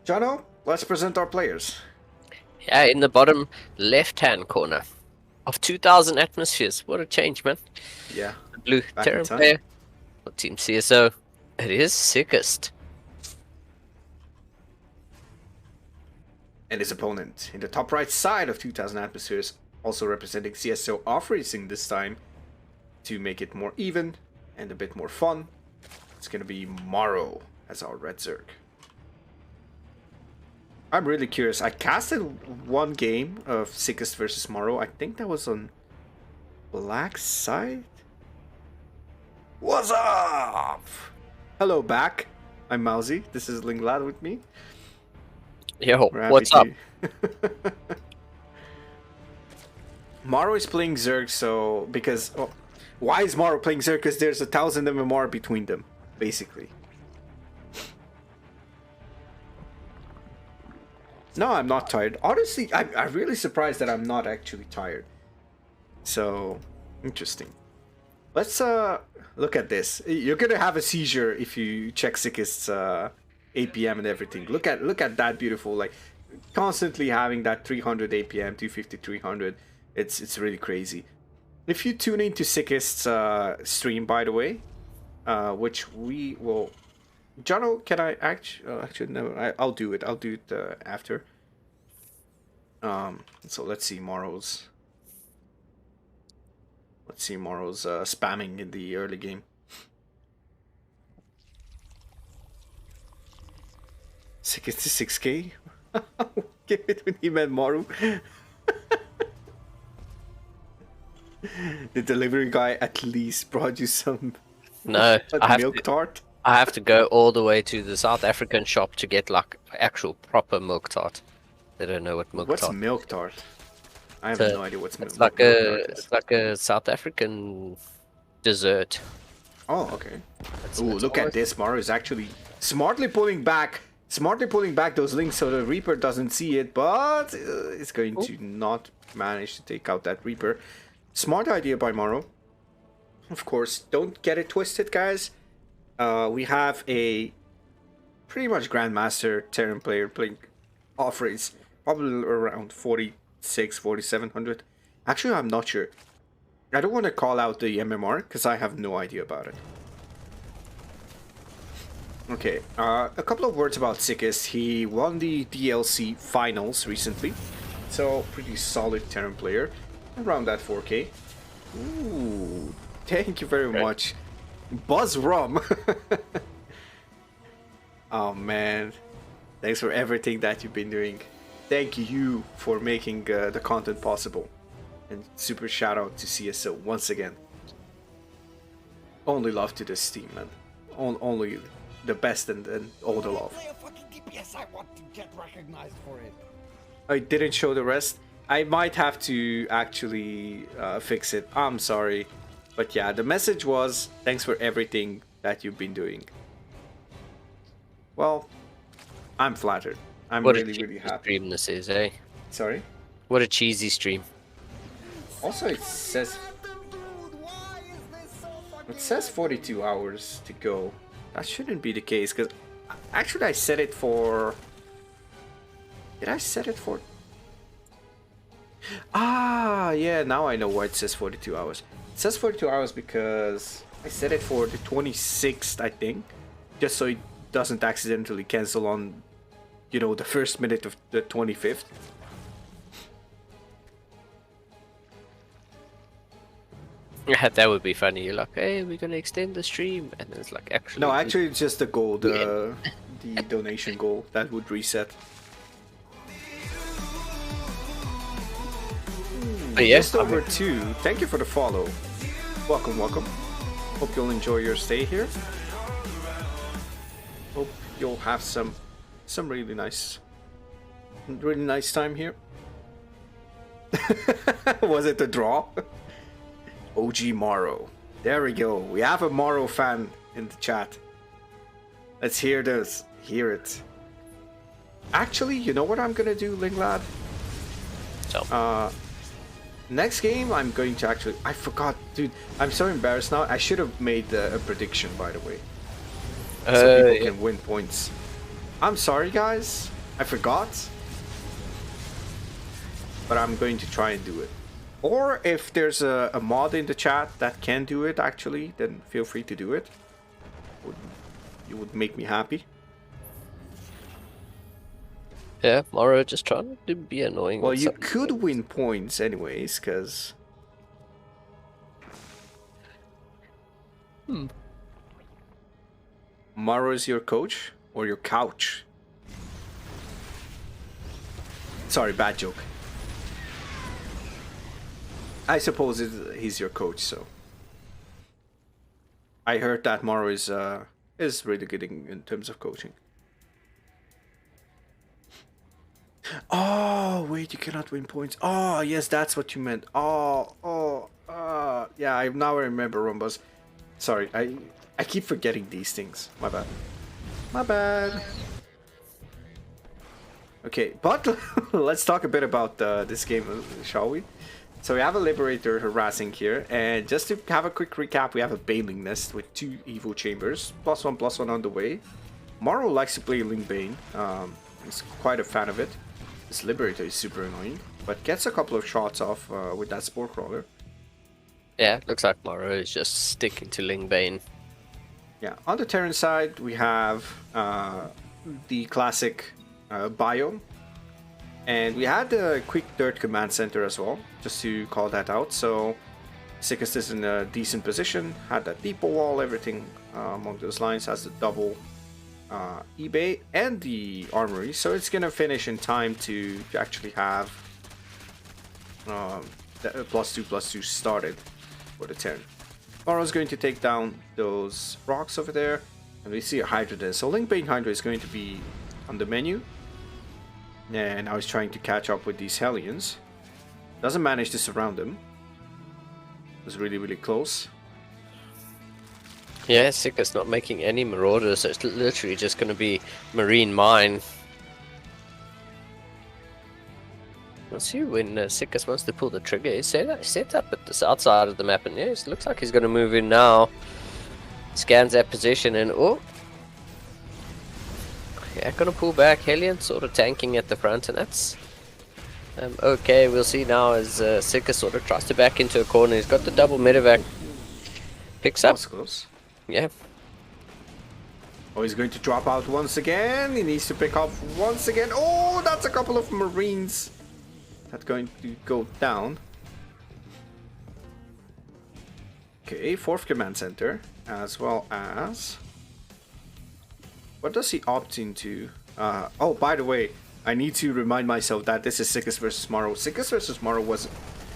Jono, let's present our players. Yeah, in the bottom left-hand corner of 2,000 atmospheres. What a change, man. Yeah, The blue back in Terran time. player for Team CSO. It is Sickest. And his opponent in the top right side of 2000 atmospheres, also representing CSO Racing this time to make it more even and a bit more fun. It's gonna be Maro as our red Zerg. I'm really curious. I casted one game of Sickest versus Maro. I think that was on black side. What's up? Hello back. I'm MAUZY. This is LingLad with me. Yo, what's up? Maro is playing Zerg, so because why is Maro playing Zerg? Because there's 1,000 MMR between them, basically. No, I'm not tired. Honestly, I'm really surprised that I'm not actually tired. So interesting. Let's look at this. You're gonna have a seizure if you check Sickest's APM and everything. Look at that beautiful, like constantly having that 300 APM, 250, 300. It's really crazy. If you tune into Sickest's stream, by the way, which we will. Jono, can I actually no? I'll do it. I'll do it after. So let's see Maro's. Let's see Maro's spamming in the early game. Sickest to 6K. Give it when he met Maro. The delivery guy at least brought you some. No, milk tart. I have to go all the way to the South African shop to get like actual proper milk tart. They don't know what milk tart. What's milk tart? I have no idea what's milk. It's like a South African dessert. Oh, okay. Ooh, look at this. Maro is actually smartly pulling back those links so the Reaper doesn't see it, but it's going to not manage to take out that Reaper. Smart idea by Maro. Of course, don't get it twisted, guys. We have a pretty much Grandmaster Terran player playing off-race, probably around 46, 4700. Actually, I'm not sure. I don't want to call out the MMR because I have no idea about it. Okay, a couple of words about Sickest. He won the DLC finals recently, so pretty solid Terran player, around that 4K. Ooh, thank you very much. Buzz Rum. Oh man, thanks for everything that you've been doing. Thank you for making the content possible. And super shout out to CSO once again. Only love to this team, man. Only the best and all the love. Play a fucking DPS, I want to get recognized for it. I didn't show the rest. I might have to actually fix it. I'm sorry. But yeah, the message was, thanks for everything that you've been doing. Well, I'm flattered. I'm really happy. Stream this is, eh? Sorry? What a cheesy stream. Also, it says 42 hours to go. That shouldn't be the case, because actually I set it for... Did I set it for... Ah, yeah, now I know why it says 42 hours. It says 42 hours because I set it for the 26th, I think. Just so it doesn't accidentally cancel on, you know, the first minute of the 25th. Yeah, that would be funny. You're like, hey, we're gonna extend the stream, and then it's like, actually. No, actually, it's just the goal, the donation goal that would reset. But yeah, Just over 2. Thank you for the follow. Welcome, welcome. Hope you'll enjoy your stay here. Hope you'll have some really nice time here. Was it the draw? OG Maro. There we go. We have a Maro fan in the chat. Let's hear this. Hear it. Actually, you know what I'm gonna do, LingLad? So. Next game, I'm going to actually... I forgot, dude. I'm so embarrassed now. I should have made a prediction, by the way. So people can win points. I'm sorry, guys. I forgot. But I'm going to try and do it. Or if there's a mod in the chat that can do it, actually, then feel free to do it. You would make me happy. Yeah, Maro just trying to be annoying. Well, with you some could things. win points anyways, because... Maro is your coach? Or your couch? Sorry, bad joke. I suppose he's your coach, so... I heard that Maro is really good in terms of coaching. Oh, wait, you cannot win points. Oh, yes, that's what you meant. Yeah, I now remember, Rumbas. Sorry, I keep forgetting these things. My bad. My bad. Okay, but let's talk a bit about this game, shall we? So we have a Liberator harassing here, and just to have a quick recap, we have a Baneling Nest with 2 Evo Chambers, +1/+1 on the way. Maro likes to play Ling Bane, he's quite a fan of it. This Liberator is super annoying, but gets a couple of shots off with that Spore Crawler. Yeah, looks like Maro is just sticking to Ling Bane. Yeah, on the Terran side, we have the classic biome. And we had a quick third command center as well, just to call that out. So Sickest is in a decent position, had that depot wall, everything along those lines, has the double eBay and the armory. So it's gonna finish in time to actually have the +2/+2 started for the turn. Maro's going to take down those rocks over there, and we see a Hydra there. So Ling Bane Hydra is going to be on the menu. And I was trying to catch up with these Hellions. Doesn't manage to surround them. It was really, really close. Yeah, Sickest not making any Marauders, so it's literally just going to be Marine Mine. We'll see when Sickest wants to pull the trigger. He's set up at the south side of the map, and yes, looks like he's going to move in now. Scans that position, and oh! Yeah, gonna pull back. Hellion sort of tanking at the front, and that's okay. We'll see now as Sickest sort of tries to back into a corner. He's got the double medevac. Picks up. That's close. Yeah. Oh, he's going to drop out once again. He needs to pick up once again. Oh, that's a couple of Marines. That's going to go down. Okay, 4th command center, as well as... What does he opt into? Oh, by the way, I need to remind myself that this is Sickest versus Maro. Sickest versus Maro was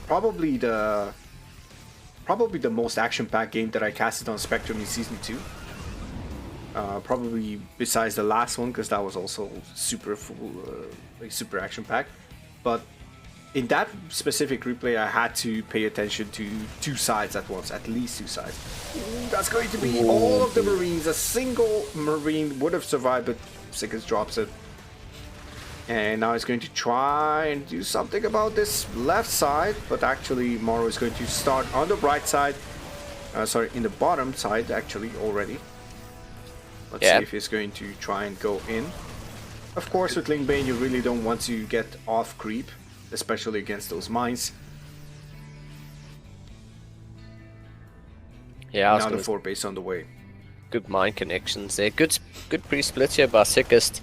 probably the most action-packed game that I casted on Spectrum in Season 2. Probably besides the last one, because that was also super full, like super action-packed. But in that specific replay, I had to pay attention to 2 sides at once, at least 2 sides. Ooh, that's going to be all of the Marines. A single Marine would have survived, but Sickest drops it. And now he's going to try and do something about this left side, but actually Maro is going to start on the right side. Sorry, in the bottom side actually already. Let's see if he's going to try and go in. Of course, with Ling Bane, you really don't want to get off creep, especially against those mines. Yeah, now the 4 base on the way. Good mine connections there. Good pre-split here by Sickest.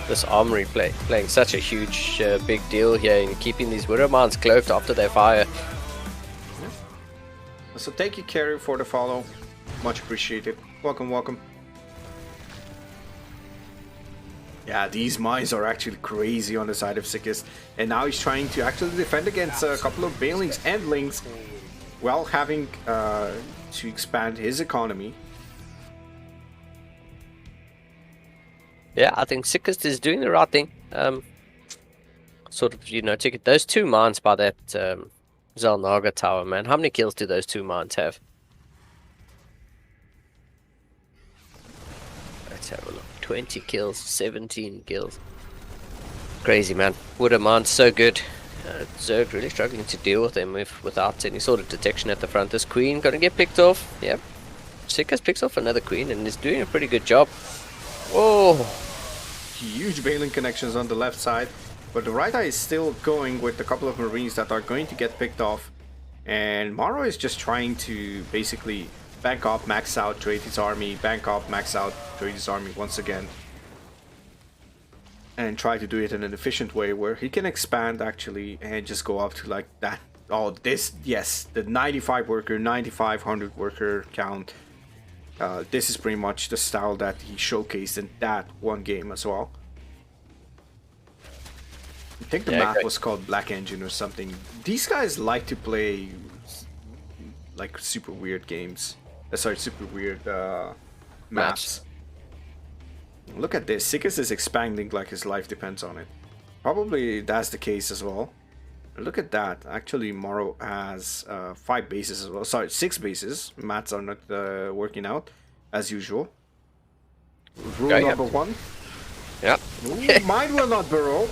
This armory playing such a huge big deal here in keeping these Widow Mines cloaked after they fire. Yeah. So thank you, Carrie, for the follow. Much appreciated. Welcome, welcome. Yeah, these mines are actually crazy on the side of Sickest. And now he's trying to actually defend against a couple of Banelings and Lings while having to expand his economy. Yeah, I think Sickest is doing the right thing. Sort of, you know, to get those 2 mines by that Zelnaga tower, man. How many kills do those 2 mines have? Let's have a look. 20 kills, 17 kills. Crazy, man. Widow Mine's so good. Zerg really struggling to deal with them without any sort of detection at the front. This queen gonna get picked off. Yep. Sickest picks off another queen and is doing a pretty good job. Whoa! Huge bailing connections on the left side, but the right eye is still going with a couple of Marines that are going to get picked off. And Maro is just trying to basically bank up, max out, trade his army, bank up, max out, trade his army once again. And try to do it in an efficient way where he can expand actually and just go up to like that. Oh, this, yes, the 95 worker, 9500 worker count. This is pretty much the style that he showcased in that one game as well. I think the map was called Black Engine or something. These guys like to play like super weird games. Sorry, super weird maps. Look at this. Sickest is expanding like his life depends on it. Probably that's the case as well. Look at that. Actually, Maro has 5 bases as well. Sorry, 6 bases. Mats are not working out as usual. Rule number 1. Yep. Mine will not burrow.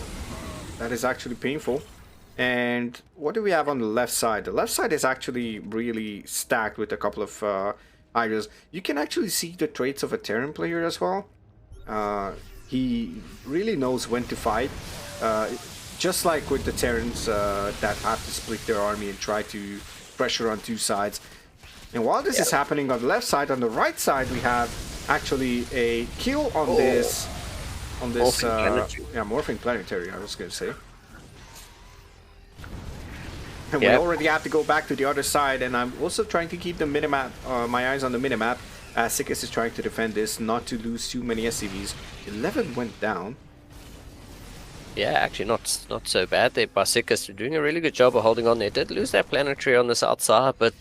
That is actually painful. And what do we have on the left side? The left side is actually really stacked with a couple of Hydras. You can actually see the traits of a Terran player as well. He really knows when to fight. Just like with the Terrans that have to split their army and try to pressure on 2 sides. And while this is happening on the left side, on the right side we have actually a kill on this Morphing Planetary, I was going to say. And we already have to go back to the other side, and I'm also trying to keep the minimap, my eyes on the minimap, as Sickest is trying to defend this, not to lose too many SCVs. 11 went down. Yeah, actually not so bad there by Sickest. Doing a really good job of holding on. They did lose that planetary on this outside, but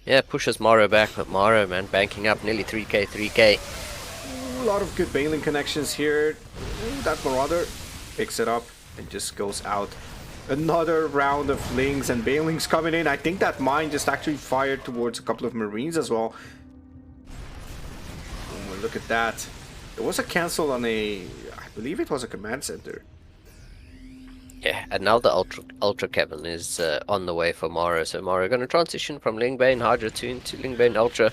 yeah, pushes Maro back. But Maro, man, banking up nearly 3k. A lot of good bailing connections here. That Marauder picks it up and just goes out. Another round of lings and bailings coming in. I think that mine just actually fired towards a couple of Marines as well. Oh, look at that. There was a cancel on I believe it was a command center. Yeah, and now the Ultra Cabin is on the way for Maro. So Maro going to transition from Lingbane Hydra to Lingbane Ultra.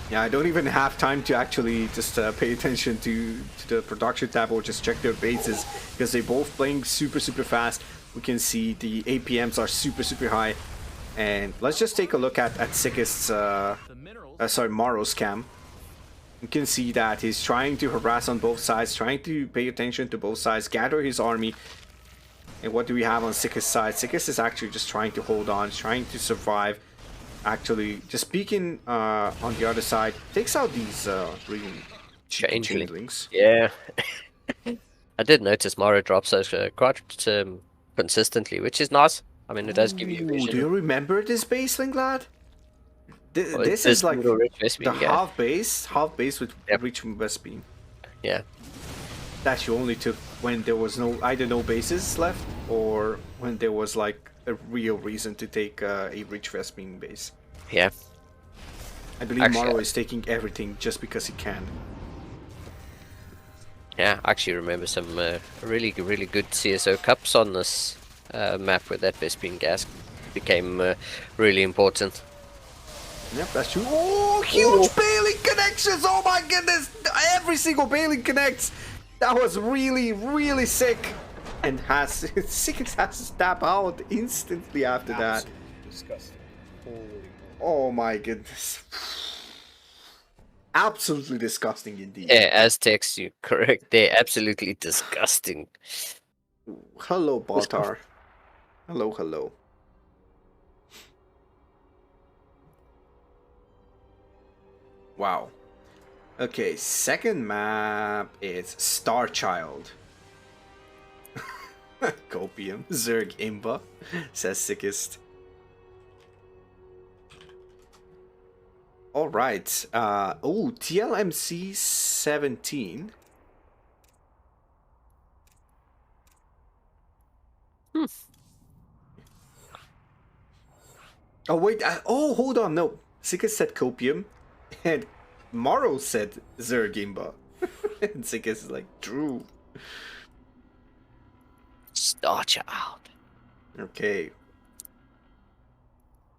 Yeah, I don't even have time to actually just pay attention to the production tab or just check their bases, because they're both playing super fast. We can see the APMs are super high. And let's just take a look at Sickest's, Maro's cam. You can see that he's trying to harass on both sides, trying to pay attention to both sides, gather his army. And what do we have on Sickest's side? Sickest is actually just trying to hold on, trying to survive. Actually, just peeking on the other side, takes out these really changelings. Yeah. I did notice Maro drops those quite consistently, which is nice. I mean, it does give you vision. Do you remember this base, LingLad? This is like the half base with Rich West Beam. Yeah. That you only took when there was either no bases left, or when there was like a real reason to take a Rich West Beam base. Yeah. I believe Maro is taking everything just because he can. Yeah, I actually remember some really good CSO cups on this map where that Vespine gas became really important. Yep, that's true. Oh, huge bailing connections! Oh my goodness! Every single bailing connects! That was really sick! And Sickest has to stab out instantly after that. Disgusting. Holy. Oh my goodness. Absolutely disgusting indeed. Yeah, Aztecs, you're correct. They're absolutely disgusting. Hello, Baltar. Hello. Wow. Okay, second map is Starchild. Copium, Zerg Imba, says Sickest. Alright, oh, TLMC 17. Oh wait, oh hold on, no. Sickest said Copium, and Maro said Zerg Imba. And Sickest is like, true. Starchild. Okay.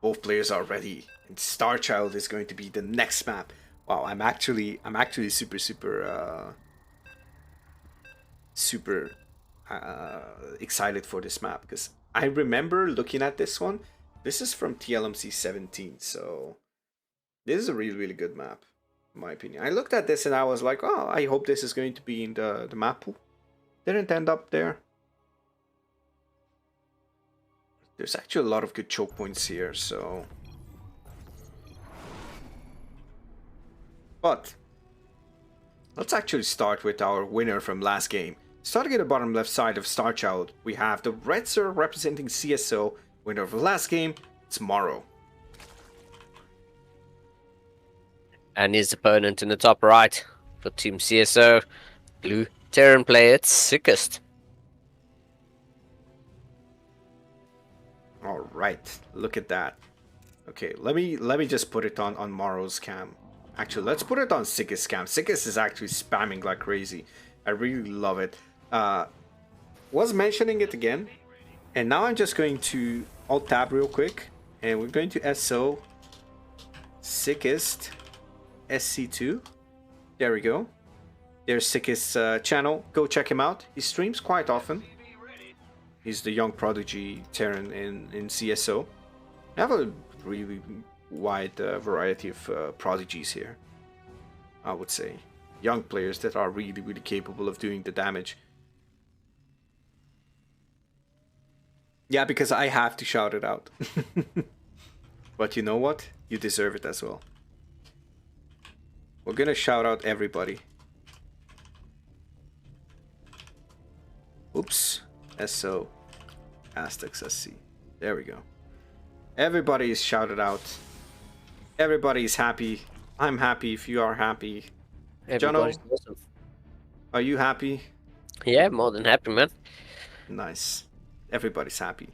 Both players are ready, and Starchild is going to be the next map. Wow, I'm actually super excited for this map because I remember looking at this one. This is from TLMC 17, so this is a really good map, in my opinion. I looked at this and I was like, oh, I hope this is going to be in the map pool. Didn't end up there. There's actually a lot of good choke points here, so... But let's actually start with our winner from last game. Starting at the bottom left side of Starchild, we have the red Zerg representing CSO. Winner of the last game, it's Maro. And his opponent in the top right for Team CSO, blue Terran player, it's Sickest. All right, look at that. Okay, let me just put it on Maro's cam. Actually, let's put it on Sickest cam. Sickest is actually spamming like crazy. I really love it. Was mentioning it again, and now I'm just going to alt tab real quick, and we're going to SO Sickest SC2. There we go. There's Sickest's channel. Go check him out. He streams quite often. He's the young prodigy Terran in CSO. I have a really wide variety of prodigies here, I would say. Young players that are really capable of doing the damage. Yeah, because I have to shout it out. But you know what? You deserve it as well. We're gonna shout out everybody. Oops. SO Aztecs SC. There we go. Everybody is shouted out. Everybody is happy. I'm happy if you are happy. Everybody's Jono, awesome. are you happy? Yeah, more than happy, man. Nice. Everybody's happy.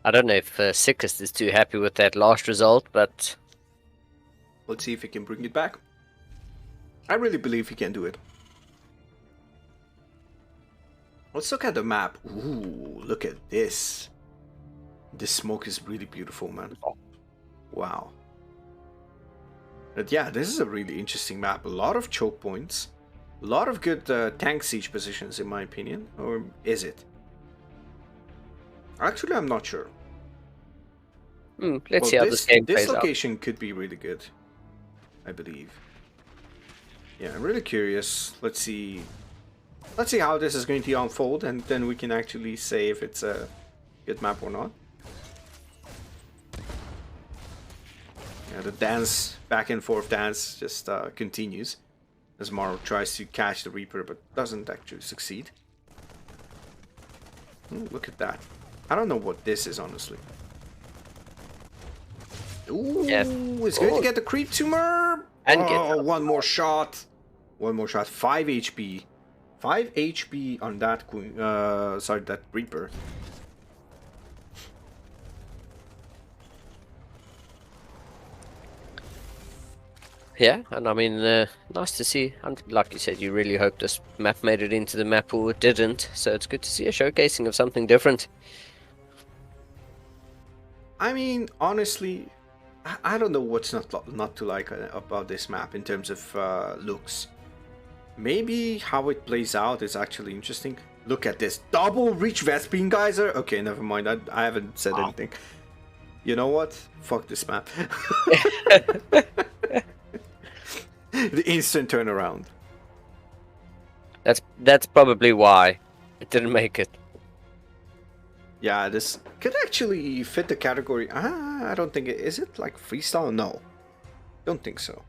I don't know if Sickest is too happy with that last result, but... Let's see if he can bring it back. I really believe he can do it. Let's look at the map. Ooh, look at this. This smoke is really beautiful, man. Wow. But yeah, this is a really interesting map. A lot of choke points. A lot of good tank siege positions, in my opinion. Or is it? Actually, I'm not sure. Let's see how this game plays This out. location could be really good, I believe. Yeah, I'm really curious. Let's see how this is going to unfold, and then we can actually say if it's a good map or not. Yeah, the dance, back and forth dance, just continues as Maro tries to catch the Reaper, but doesn't actually succeed. Ooh, look at that. I don't know what this is, honestly. Ooh, Yeah. it's going to get the creep tumor. And one more shot. One more shot. 5 HP. 5 HP on that queen. Sorry, that Reaper. Yeah, and I mean, nice to see. And like you said, you really hope this map made it into the map pool. It didn't, so it's good to see a showcasing of something different. I mean, honestly, I don't know what's not to like about this map in terms of looks. Maybe how it plays out is actually interesting. Look at this double reach Vespine geyser. Okay, never mind. I haven't said anything. You know what? Fuck this map. The instant turnaround. That's probably why it didn't make it. Yeah, this could actually fit the category. I don't think it is. It like freestyle? No, don't think so.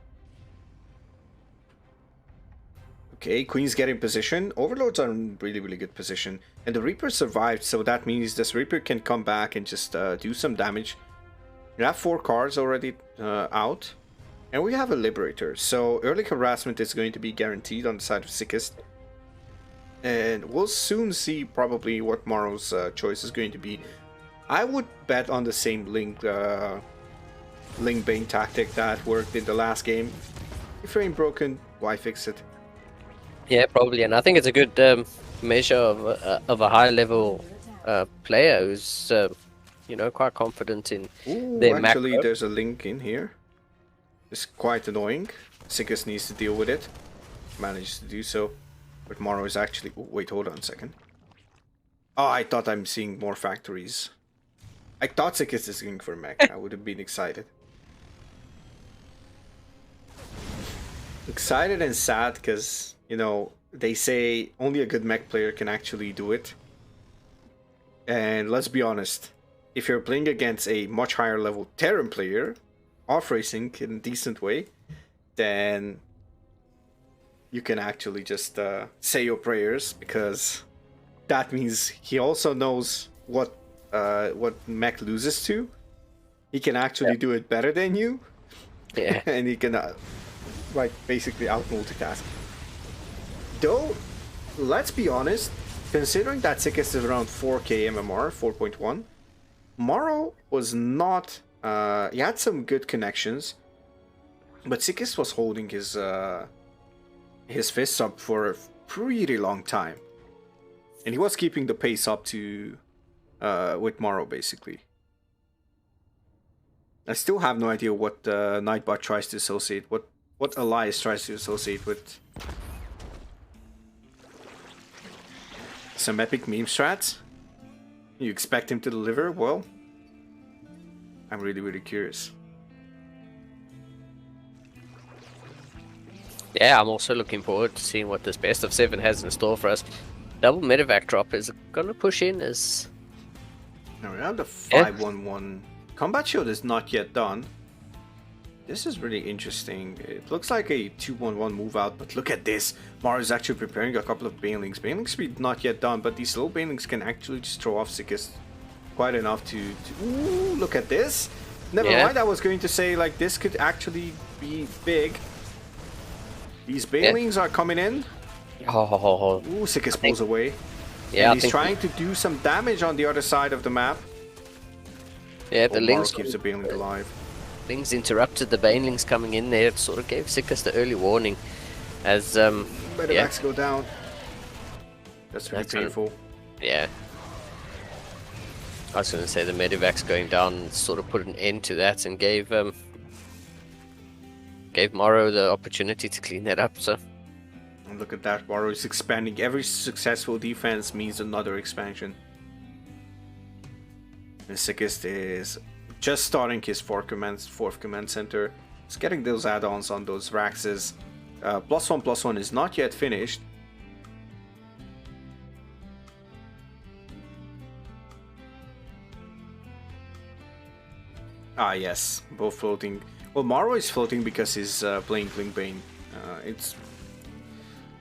Okay, Queen's getting position. Overlords are in really good position, and the Reaper survived, so that means this Reaper can come back and just do some damage. We have 4 cards already out, and we have a Liberator, so early harassment is going to be guaranteed on the side of Sickest. And we'll soon see probably what Maro's choice is going to be. I would bet on the same Ling Bane tactic that worked in the last game. If it ain't broken, why fix it? Yeah, probably, and I think it's a good measure of a high level player who's you know, quite confident in Ooh, their actually, macro. there's a link in here. It's quite annoying. Sickest needs to deal with it. Managed to do so. But Maro is actually... Oh, wait, hold on a second. Oh, I thought I'm seeing more factories. I thought Sickest is going for mech. I would have been excited. Excited and sad because, you know, they say only a good mech player can actually do it. And let's be honest, if you're playing against a much higher level Terran player, off-racing in a decent way, then you can actually just say your prayers, because that means he also knows what mech loses to. He can actually do it better than you. Yeah. And he can like basically out multitask. Though, let's be honest, considering that Sickest is around 4k MMR, 4.1, Maro was not... he had some good connections, but Sickest was holding his fists up for a pretty long time. And he was keeping the pace up to... with Maro, basically. I still have no idea what Nightbot tries to associate, what Elias tries to associate with some epic meme strats. You expect him to deliver? Well, I'm really curious. Yeah, I'm also looking forward to seeing what this best of 7 has in store for us. Double medevac drop is gonna push in as... Now we have the 5-1-1. Combat shield is not yet done. This is really interesting. It looks like a 2-1-1 move out, but look at this. Maro is actually preparing a couple of banelings. Baneling speed not yet done, but these low banelings can actually just throw off Sickest quite enough to... Ooh, look at this. Never mind, I was going to say, like, this could actually be big. These banelings are coming in. Oh. Ooh, Sickest pulls away. Yeah, and he's trying to do some damage on the other side of the map. Yeah, the Maro Lings keeps the baneling alive. Lings interrupted the banelings coming in there. It sort of gave Sickest the early warning as Medevacs go down. That's really painful. Yeah. I was going to say the medevacs going down sort of put an end to that and gave Maro the opportunity to clean that up. So. And look at that, Maro is expanding. Every successful defense means another expansion. And Sickest is just starting his fourth command center. He's getting those add-ons on those Raxes. +1/+1 is not yet finished. Ah yes, both floating. Well, Maro is floating because he's playing Blingbane. It's...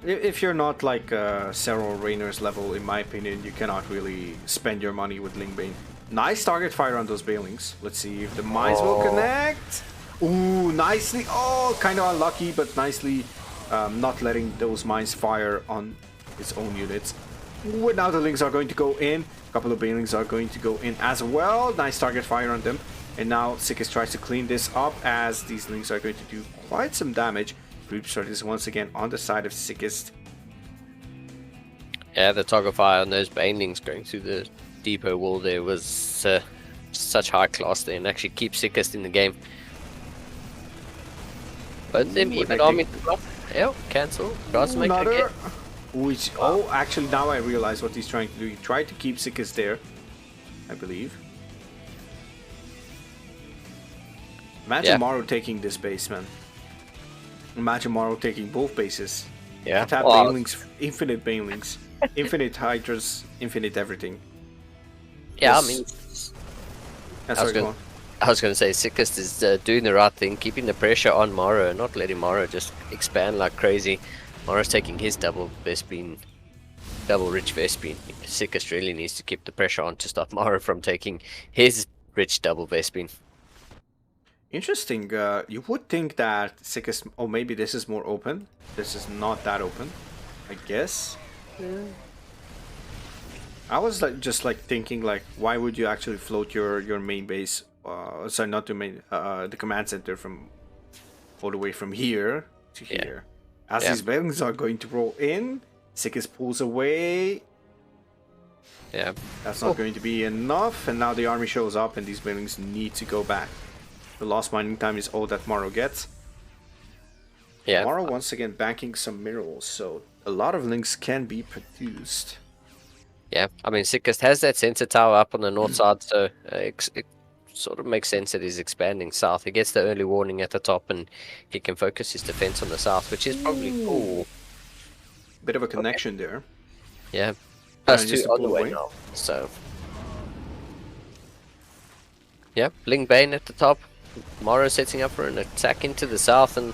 If you're not like Cerro Rainer's level, in my opinion, you cannot really spend your money with Blingbane. Nice target fire on those Banelings. Let's see if the mines will connect. Ooh, nicely. Oh, kind of unlucky, but nicely not letting those mines fire on its own units. Ooh, now the Lings are going to go in. A couple of Banelings are going to go in as well. Nice target fire on them. And now Sickest tries to clean this up as these Lings are going to do quite some damage. Group start is once again on the side of Sickest. Yeah, the toggle fire on those Banelings going through the depot wall there was such high class there and actually keep Sickest in the game. But them even army yeah, cancel. Tries to make it again. Which, oh, actually now I realize what he's trying to do. He tried to keep Sickest there, I believe. Imagine Maro taking this base, man. Imagine Maro taking both bases. Yeah. Tap Banelings, infinite Banelings, infinite Hydras, infinite everything. Yeah, Yes. I mean, I was going to say Sickest is doing the right thing, keeping the pressure on Maro and not letting Maro just expand like crazy. Maro's taking his double Vespene, double rich Vespene. Sickest really needs to keep the pressure on to stop Maro from taking his rich double Vespene. Interesting. You would think that Sickest... Oh, maybe this is more open. This is not that open, I guess. Yeah. I was just thinking why would you actually float your main base? Sorry, not the main, the command center from all the way from here to here. As these buildings are going to roll in, Sickest pulls away. Yeah. That's not going to be enough, and now the army shows up and these buildings need to go back. The lost mining time is all that Maro gets. Yeah. Maro once again banking some minerals, so a lot of links can be produced. Yeah, I mean, Sickest has that sensor tower up on the north side, so it sort of makes sense that he's expanding south. He gets the early warning at the top, and he can focus his defense on the south, which is probably cool. Bit of a connection there. Yeah. Plus just 2 to on the pull way away. now, so... Yeah, Ling Bane at the top. Maro setting up for an attack into the south, and...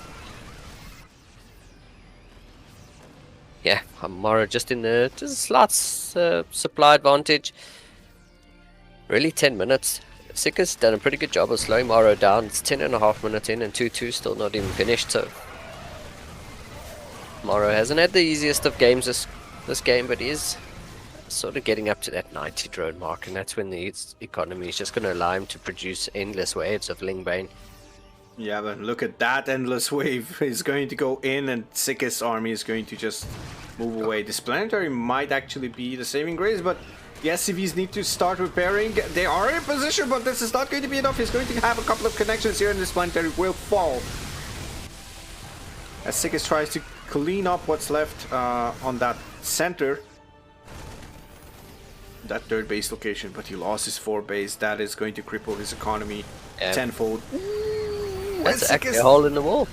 Yeah, Maro just in the slight supply advantage. Really 10 minutes. Sickest done a pretty good job of slowing Maro down. It's 10.5 minutes in and 2-2 still not even finished, so... Maro hasn't had the easiest of games this game, but he is sort of getting up to that 90 drone mark, and that's when the economy is just going to allow him to produce endless waves of Ling Bane. Yeah, but look at that endless wave. Is going to go in, and Sickest army is going to just move away. This planetary might actually be the saving grace, but the SCVs need to start repairing. They are in position, but this is not going to be enough. He's going to have a couple of connections here, and this planetary will fall. As Sickest tries to clean up what's left on that center. That third base location, but he lost his 4th base. That is going to cripple his economy tenfold. That's actually a hole in the wall.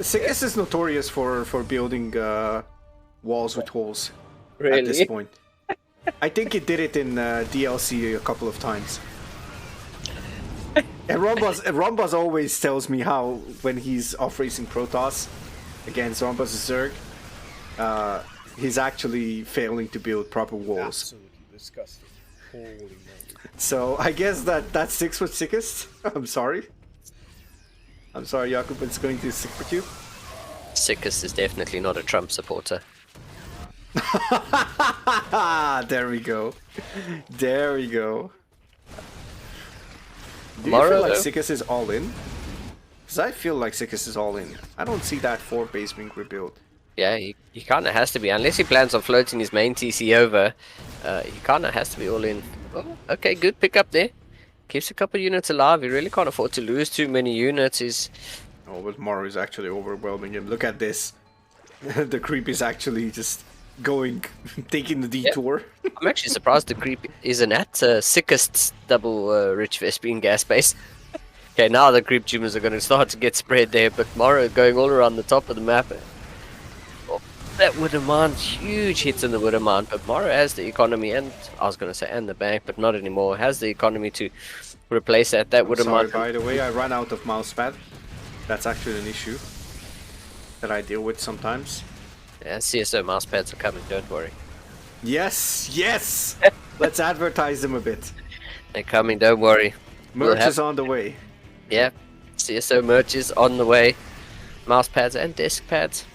Sickest is notorious for building walls with holes Really? at this point. I think he did it in DLC a couple of times. And Rombaz always tells me how when he's off racing Protoss against Rombaz's Zerg, he's actually failing to build proper walls. Absolutely disgusting. Holy moly. So I guess that sticks with Sickest. I'm sorry. I'm sorry, Jakub, it's going to stick with you. Sickest is definitely not a Trump supporter. There we go. There we go. Do you Maro, feel like though? Sickest is all in? Because I feel like Sickest is all in. I don't see that 4th base being rebuilt. Yeah, he kind of has to be. Unless he plans on floating his main TC over, he kind of has to be all in. Oh, okay, good pick up there. Keeps a couple units alive. He really can't afford to lose too many units. Oh, but Maro is actually overwhelming him. Look at this. The creep is actually just going, taking the detour. I'm actually surprised the creep isn't at Sickest double rich Vespian gas base. Okay, now the creep tumors are going to start to get spread there, but Maro going all around the top of the map. Oh, that would demand huge hits in the wood amount, but Maro has the economy and, I was going to say, and the bank, but not anymore. Has the economy to replace that. That would Sorry, demand. by the way, I ran out of mouse pad. That's actually an issue that I deal with sometimes. Yeah, CSO mouse pads are coming, don't worry. Yes, yes! Let's advertise them a bit. They're coming, don't worry. Merch is on the way. Yeah, CSO merch is on the way. Mouse pads and desk pads.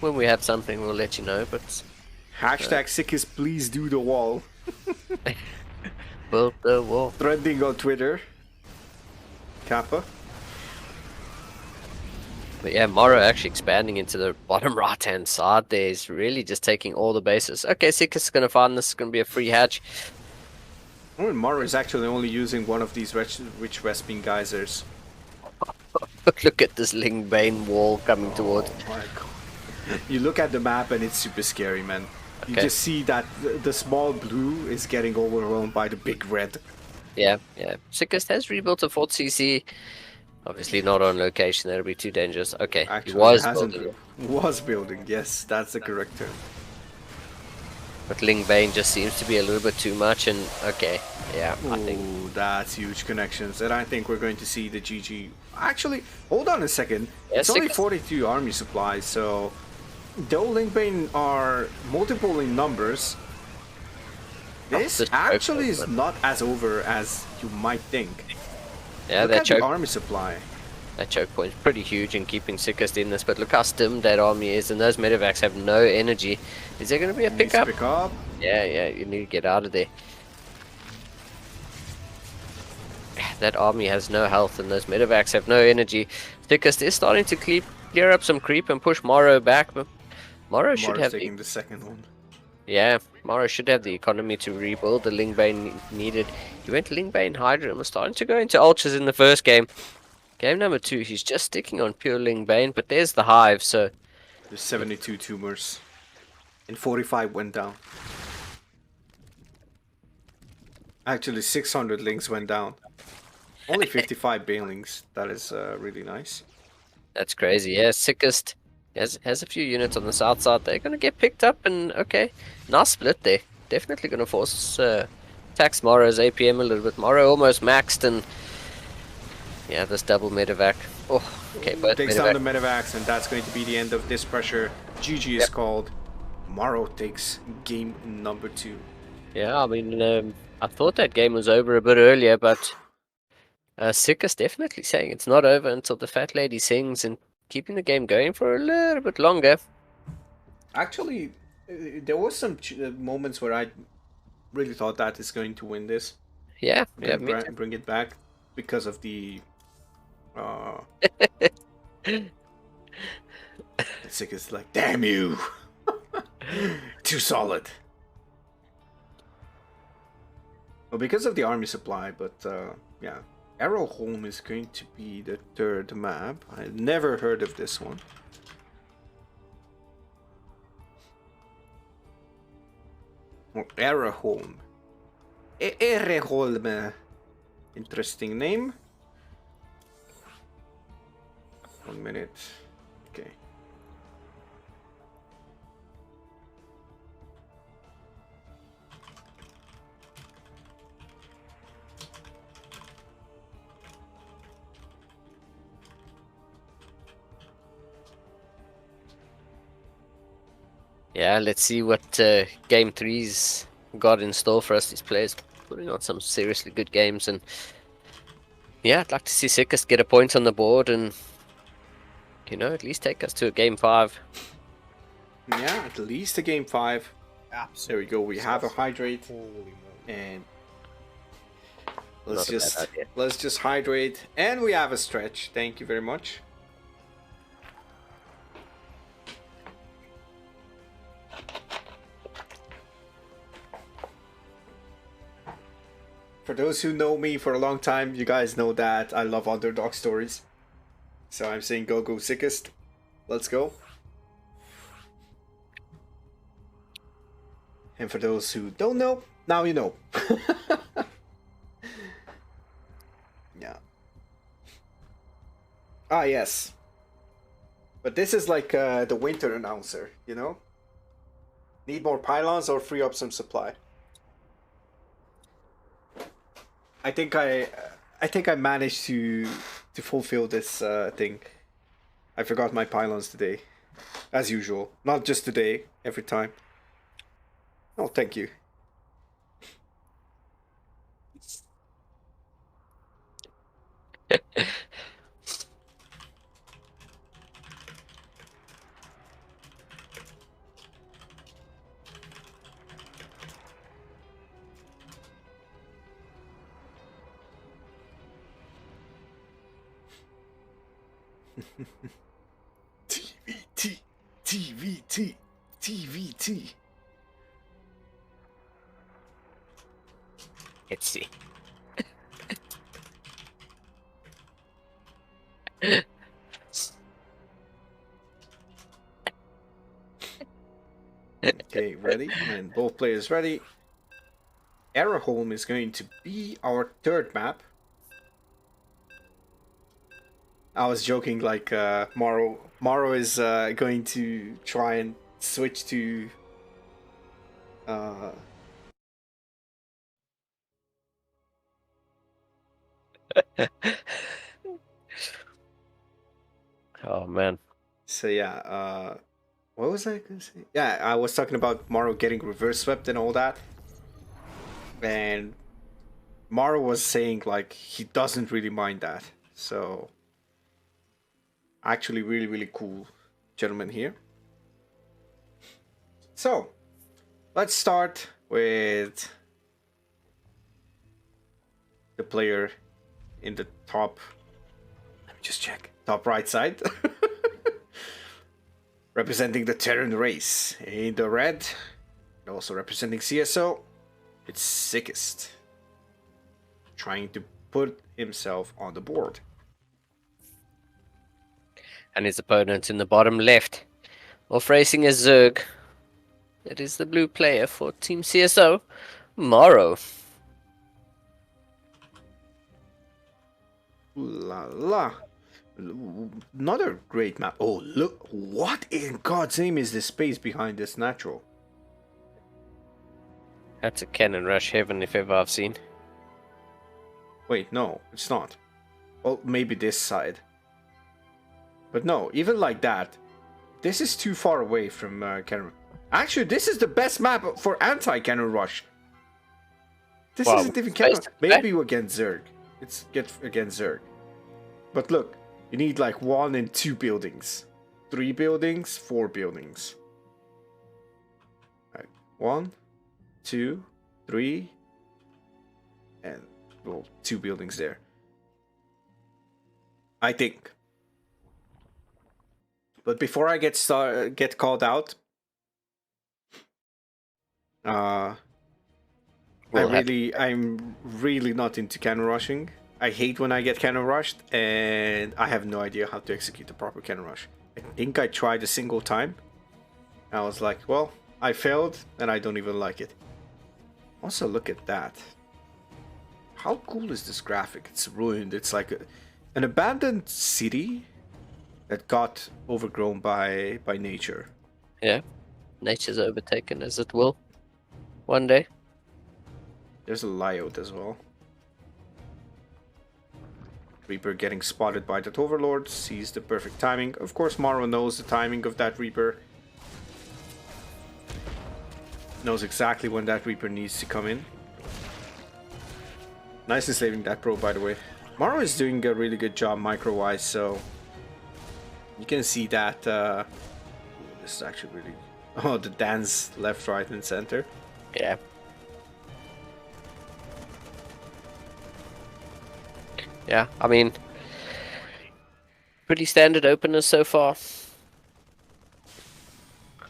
When we have something, we'll let you know, but... Hashtag Sickest, please do the wall. Build the wall. Trending on Twitter. Kappa. But yeah, Maro actually expanding into the bottom right-hand side there. He's really just taking all the bases. Okay, Sickest is going to find this is going to be a free hatch. Oh, and Maro is actually only using one of these rich Vespine geysers. Look at this Ling Bane wall coming towards. Oh my god. You look at the map and it's super scary, man. You Okay. just see that the small blue is getting overwhelmed by the big red. Yeah, yeah. Sickest has rebuilt a 4th CC. Obviously not on location, that'll be too dangerous. Okay, Actually, he was hasn't building. was building. Yes, that's the correct term. But Ling Bane just seems to be a little bit too much, and okay, yeah, I think. Ooh, that's huge connections, and I think we're going to see the GG. Actually, hold on a second. Yeah, it's only Sickest- 42 army supplies, so though Lingbane are multiple in numbers, this this actually choke is not as over as you might think. Yeah, Look that at the choke, army supply. that choke point's pretty huge in keeping Sickest in this, but look how stimmed that army is, and those medevacs have no energy. Is there going to be a Needs to pickup? pick up. Yeah, yeah, you need to get out of there. That army has no health, and those medevacs have no energy. Sickest is starting to clear up some creep and push Maro back, but Maro should Mara's have taking the second one. Yeah, Maro should have the economy to rebuild the Lingbane needed. He went Lingbane Hydra and was starting to go into Ultras in the first game. Game number 2, he's just sticking on pure Lingbane, but there's the Hive, so... There's 72 tumors. And 45 went down. Actually, 600 links went down. Only 55 banelings. That is really nice. That's crazy, yeah. Sickest has a few units on the south side. They're going to get picked up, and okay. Nice split there. Definitely going to force tax Maro's APM a little bit. Maro almost maxed, and yeah, this double medevac. Oh, okay, both Takes medevac. down the medevacs, and that's going to be the end of this pressure. GG is called. Maro takes game number 2. Yeah, I mean, I thought that game was over a bit earlier, but Sickest definitely saying it's not over until the fat lady sings and keeping the game going for a little bit longer. Actually, there was some moments where I really thought that is going to win this. Yeah, yeah, And me too. bring it back because of the Sickest like, damn you. Too solid. Well, because of the army supply, but yeah. Arrowholm is going to be the third map. I never heard of this one. Or Arrowholm. Arrowholm. Interesting name. 1 minute. Okay. Yeah, let's see what game 3's got in store for us. These players putting on some seriously good games, and yeah, I'd like to see Sickest get a point on the board and, you know, at least take us to a game 5. Yeah, at least a game 5. Absolutely. There we go. We have a hydrate, Holy moly. and Not a bad idea. let's just hydrate, and we have a stretch. Thank you very much. For those who know me for a long time, you guys know that I love underdog stories. So I'm saying go Sickest. Let's go. And for those who don't know, now you know. Yeah. Ah, yes. But this is like the winter announcer, you know? Need more pylons or free up some supply? I think I managed to fulfill this thing. I forgot my pylons today, as usual. Not just today, every time. Oh, thank you. TvT, TvT, TvT. Let's see. Okay, ready? And both players ready. Arrowholm is going to be our third map. I was joking, like Maro is going to try and switch to Oh man. So yeah, what was I gonna say? Yeah, I was talking about Maro getting reverse swept and all that. And Maro was saying like he doesn't really mind that. So actually really cool gentleman here. So let's start with the player in the top. Let me just check. Top right side. Representing the Terran race. In the red, and also representing CSO, it's Sickest. Trying to put himself on the board. And his opponent in the bottom left, off racing a Zerg. It is the blue player for Team CSO, Maro. Ooh la la. Another great map. Oh, look. What in God's name is this space behind this natural? That's a cannon rush heaven if ever I've seen. Wait, no, it's not. Well, maybe this side. But no, even like that, this is too far away from cannon. Actually, this is the best map for anti-cannon rush. This Wow, isn't even cannon. space- Maybe against Zerg. It's get against Zerg. But look, you need like 1 and 2 buildings. 3 buildings, 4 buildings. Right. 1, 2, 3, and well, 2 buildings there. I think. But before I get called out, I'm really not into cannon rushing. I hate when I get cannon rushed, and I have no idea how to execute the proper cannon rush. I think I tried a single time. I was like, well, I failed, and I don't even like it. Also, look at that. How cool is this graphic? It's ruined. It's like an abandoned city that got overgrown by nature. Yeah, nature's overtaken as it will one day. There's a layout as well. Reaper getting spotted by that Overlord, sees the perfect timing. Of course, Maro knows the timing of that Reaper. Knows exactly when that Reaper needs to come in. Nicely saving that pro, by the way. Maro is doing a really good job micro-wise, so you can see that. This is actually really. Oh, the dance left, right, and center. Yeah. Yeah, I mean, pretty standard openers so far.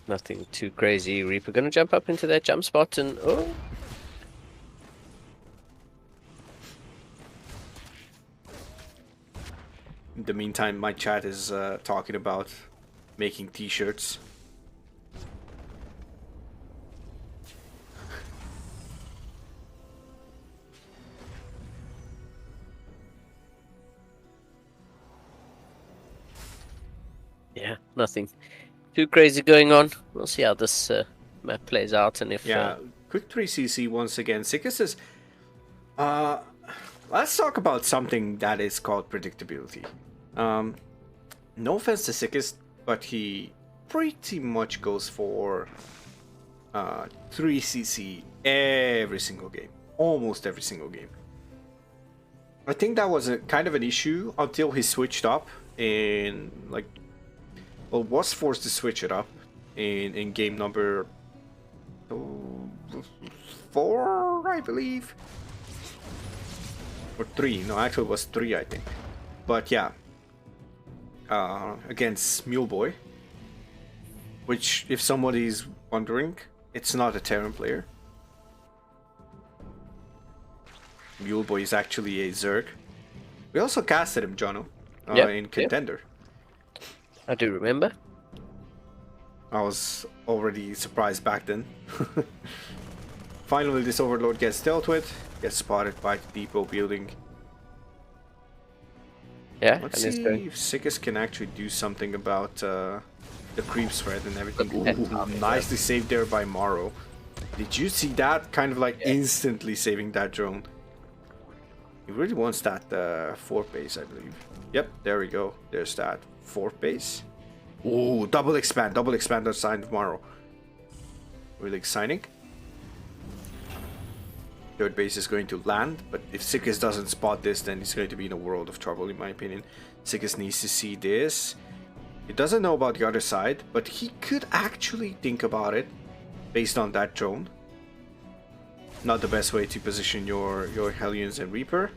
Nothing too crazy. Reaper gonna jump up into that jump spot and oh. In the meantime, my chat is talking about making t-shirts. Yeah, nothing too crazy going on. We'll see how this map plays out, and if Yeah, quick 3cc once again. Sickest is. Let's talk about something that is called predictability. No offense to Sickest, but he pretty much goes for 3cc every single game, almost every single game. I think that was a kind of an issue until he switched up in like. Well, was forced to switch it up in game number 4, I believe, or 3. No, actually, it was 3, I think. But yeah, against Muleboy, which, if somebody's wondering, it's not a Terran player. Muleboy is actually a Zerg. We also casted him, Jono, in Contender. I do remember. I was already surprised back then. Finally, this Overlord gets dealt with, gets spotted by the depot building. Yeah, Let's see if Sickest can actually do something about the creep spread and everything. Ooh, nicely saved there by Maro. Did you see that? Kind of like instantly saving that drone. He really wants that 4th base, I believe. Yep, there we go. There's that 4th base. Ooh, double expand on side of Maro. Really exciting. 3rd base is going to land, but if Sickest doesn't spot this, then he's going to be in a world of trouble, in my opinion. Sickest needs to see this. He doesn't know about the other side, but he could actually think about it based on that drone. Not the best way to position your Hellions and Reaper.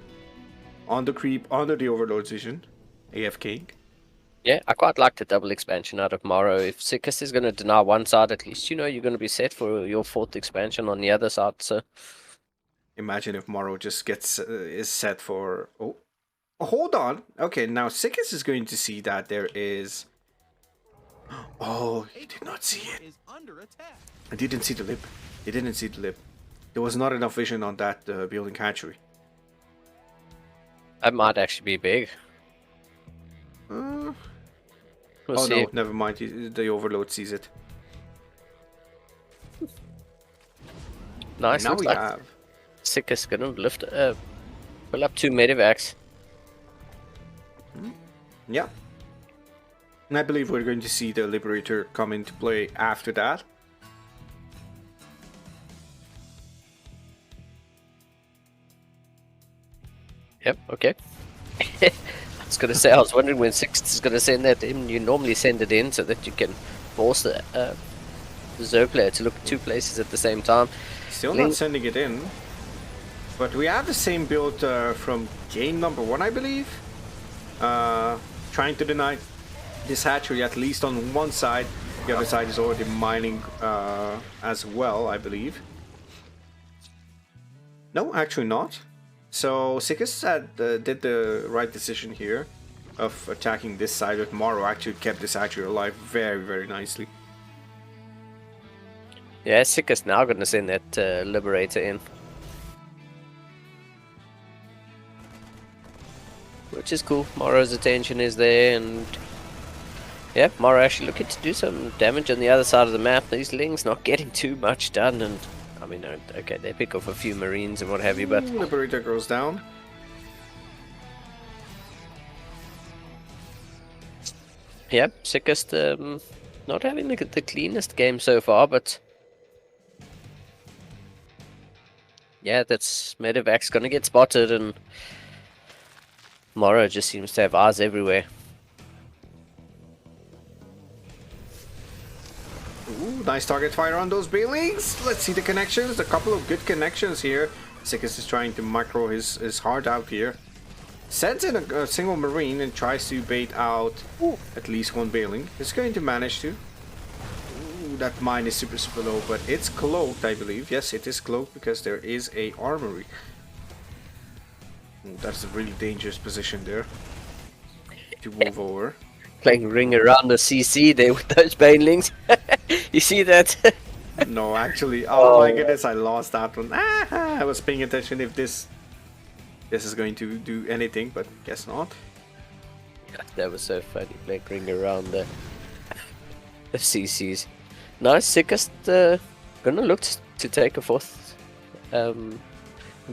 On the creep, under the Overlord's vision. AFK. Yeah, I quite like the double expansion out of Maro. If Sickest is going to deny one side, at least you know you're going to be set for your 4th expansion on the other side. So Imagine if Maro just gets is set for. Oh, hold on. Okay, now Sickest is going to see that there is. Oh, he did not see it. I didn't see the lip. He didn't see the lip. There was not enough vision on that building hatchery. that might actually be big. Uh, We'll oh see. no, never mind. The overload sees it. Nice. Now Looks we like have. Sickest going to lift, pull up 2 medivacs. Yeah. And I believe we're going to see the Liberator come into play after that. Yep. Okay. I was going to say, I was wondering when Sickest is going to send that in. You normally send it in so that you can force the Zerg player to look at 2 places at the same time. Still not sending it in. But we have the same build from game number 1, I believe. Trying to deny this hatchery at least on one side. The other side is already mining as well, I believe. No, actually not. So Sickest did the right decision here of attacking this side, but Maro actually kept this hatchery alive very, very nicely. Yeah, Sickest now going to send that Liberator in. Which is cool. Maro's attention is there, and yeah, Maro actually looking to do some damage on the other side of the map. These Lings not getting too much done, and I mean, okay, they pick off a few Marines and what have you, but Liberator goes down. yeah, Sickest not having the cleanest game so far, but yeah, that's Medevac's gonna get spotted, and Maro just seems to have eyes everywhere. Ooh, nice target fire on those Banelings. Let's see the connections. A couple of good connections here. Sickest is trying to micro his heart out here. Sends in a single Marine and tries to bait out at least one Baneling. It's going to manage to. Ooh, that mine is super low, but it's cloaked, I believe. Yes, it is cloaked because there is a armory. Ooh, that's a really dangerous position there to move over. Playing ring around the CC there with those Banelings. You see that? No, actually, oh my goodness, I lost that one. I was paying attention if this is going to do anything, but guess not. That was so funny, playing ring around the CCs. Nice, Sickest gonna look to take a 4th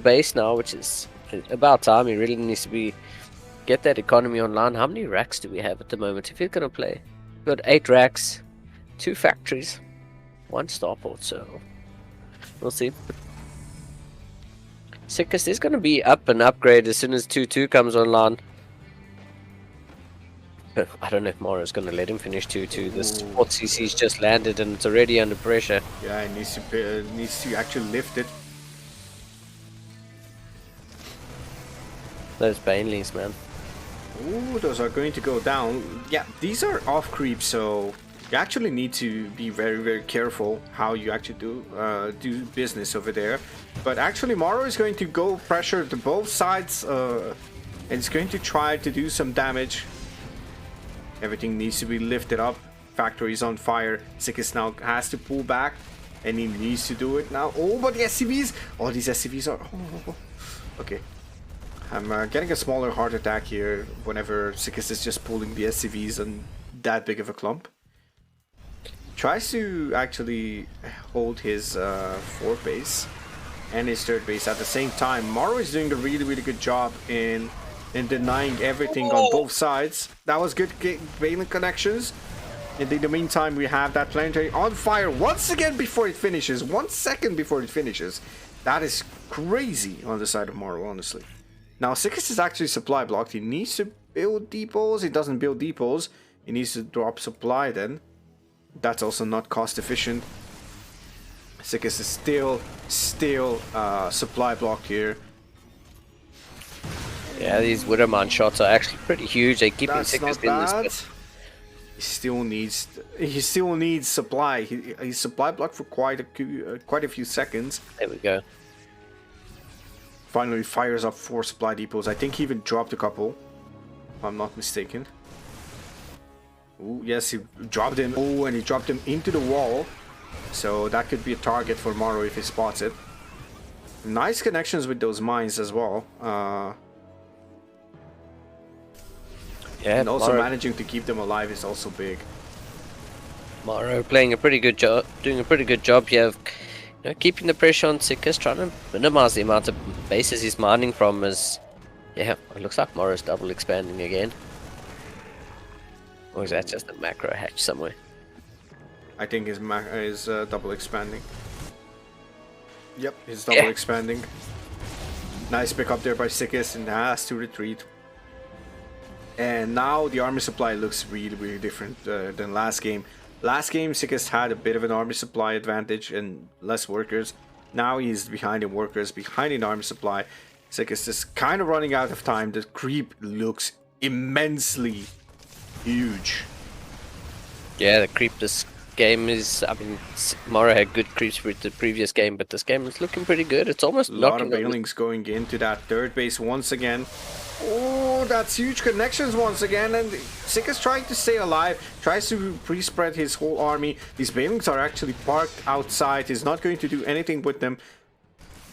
base now, which is about time. He really needs to get that economy online. How many racks do we have at the moment? If he's gonna play, we've got 8 racks, 2 factories, 1 starport, so we'll see. Sickest is gonna be up and upgrade as soon as 2-2 comes online. But I don't know if Maro's gonna let him finish 2-2. This 4th CC's just landed and it's already under pressure. Yeah, it needs to actually lift it. Those Banelings, man. Ooh, those are going to go down. Yeah, these are off creeps, so you actually need to be very, very careful how you actually do business over there. But actually, Maro is going to go pressure to both sides, and it's going to try to do some damage. Everything needs to be lifted up. Factory is on fire. Sickest now has to pull back, and he needs to do it now. Oh, but the SCVs! Oh, these SCVs are... Oh. Okay. I'm getting a smaller heart attack here whenever Sickest is just pulling the SCVs on that big of a clump. Tries to actually hold his 4th base and his 3rd base at the same time. Maro is doing a really, really good job in denying everything on both sides. That was good Baneling connections. In the meantime, we have that planetary on fire once again before it finishes. 1 second before it finishes. That is crazy on the side of Maro, honestly. Now, Sickest is actually supply blocked. He needs to build depots. He doesn't build depots. He needs to drop supply then. That's also not cost efficient. Sickest is still supply blocked here. Yeah, these Widowmine shots are actually pretty huge. They keep Sickest in this. He still needs supply. He's supply blocked for quite a few seconds. There we go. Finally fires up 4 supply depots. I think he even dropped a couple, if I'm not mistaken. Ooh, yes, he dropped him. Oh, and he dropped him into the wall. So that could be a target for Maro if he spots it. Nice connections with those mines as well. Yeah, and also Maro, managing to keep them alive is also big. Maro playing a pretty good job, doing a pretty good job here of keeping the pressure on Sickest, trying to minimize the amount of bases he's mining from. As yeah, it looks like Maro's double expanding again. Or is that just a macro hatch somewhere? I think his double expanding. Yep, he's double expanding. Nice pick up there by Sickest, and has to retreat. And now the army supply looks really different than last game. Last game, Sickest had a bit of an army supply advantage and less workers. Now he's behind in workers, behind in army supply. Sickest is kind of running out of time. The creep looks immensely huge. Yeah, the creep this game is... I mean, Maro had good creeps with the previous game, but this game is looking pretty good. It's almost a lot of bailings going into that third base once again. Oh, that's huge connections once again, and Sickest trying to stay alive, tries to pre-spread his whole army. These bailings are actually parked outside. He's not going to do anything with them.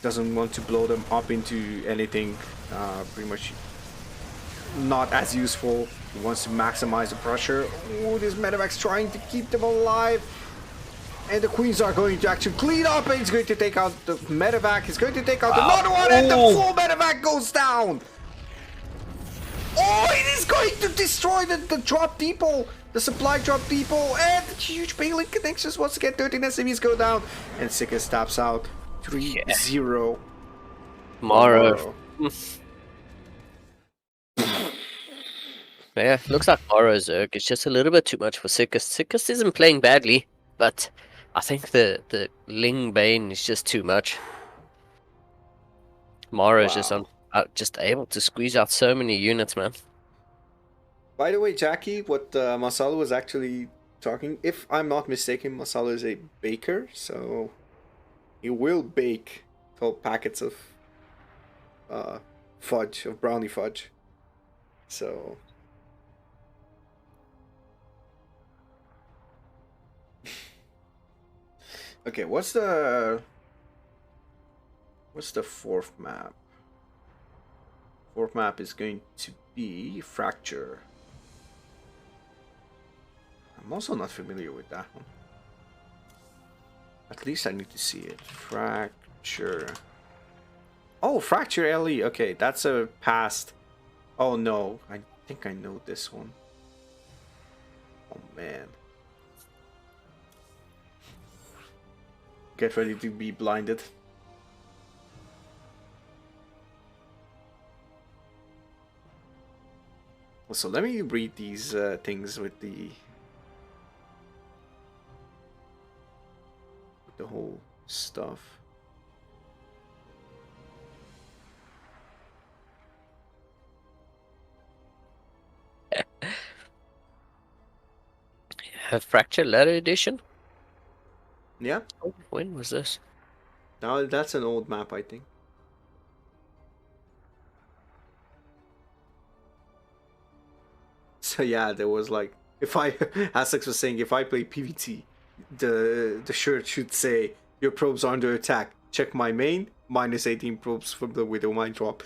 Doesn't want to blow them up into anything. Pretty much not as useful. He wants to maximize the pressure. Oh, this medevacs trying to keep them alive. And the queens are going to actually clean up, and he's going to take out the medevac. He's going to take out another one, and the full medevac goes down. Oh, it is going to destroy the drop depot, the supply drop depot, and the huge bailing connections. Once again, 13 SCVs go down, and Sickest taps out 3-0. Maro. Yeah, looks like Maro Zerg. It's just a little bit too much for Sickest. Sickest isn't playing badly, but I think the Ling Bane is just too much. Maro is just able to squeeze out so many units, man. By the way, Jackie, what Masalo was actually talking, if I'm not mistaken, Masalo is a baker, so he will bake 12 packets of fudge, of brownie fudge. So okay, what's the fourth map? Fourth map is going to be Fracture. I'm also not familiar with that one. At least I need to see it. Fracture. Oh, Fracture LE. Okay, that's a past. Oh no, I think I know this one. Oh man. Get ready to be blinded. So let me read these things with the whole stuff. Fracture Ladder Edition? Yeah. Oh, when was this? Now that's an old map, I think. So yeah, there was like, if I, Alex was saying, if I play PvT, the shirt should say, your probes are under attack. Check my main, minus 18 probes from the Widow Mine drop.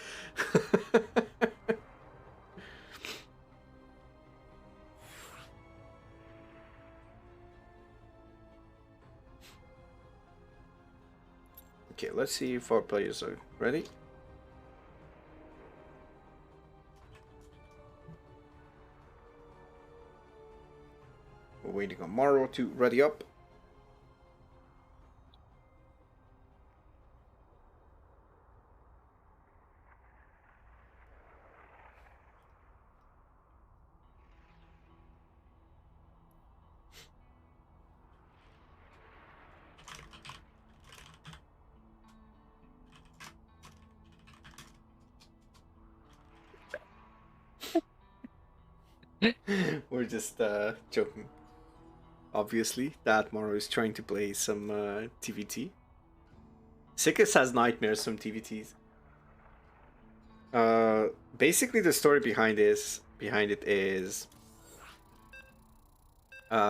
Okay, let's see if our players are ready. We're waiting on Maro to ready up. We're just joking. Obviously, that Maro is trying to play some TvT. Sickest has nightmares from TvTs. Basically, the story behind it is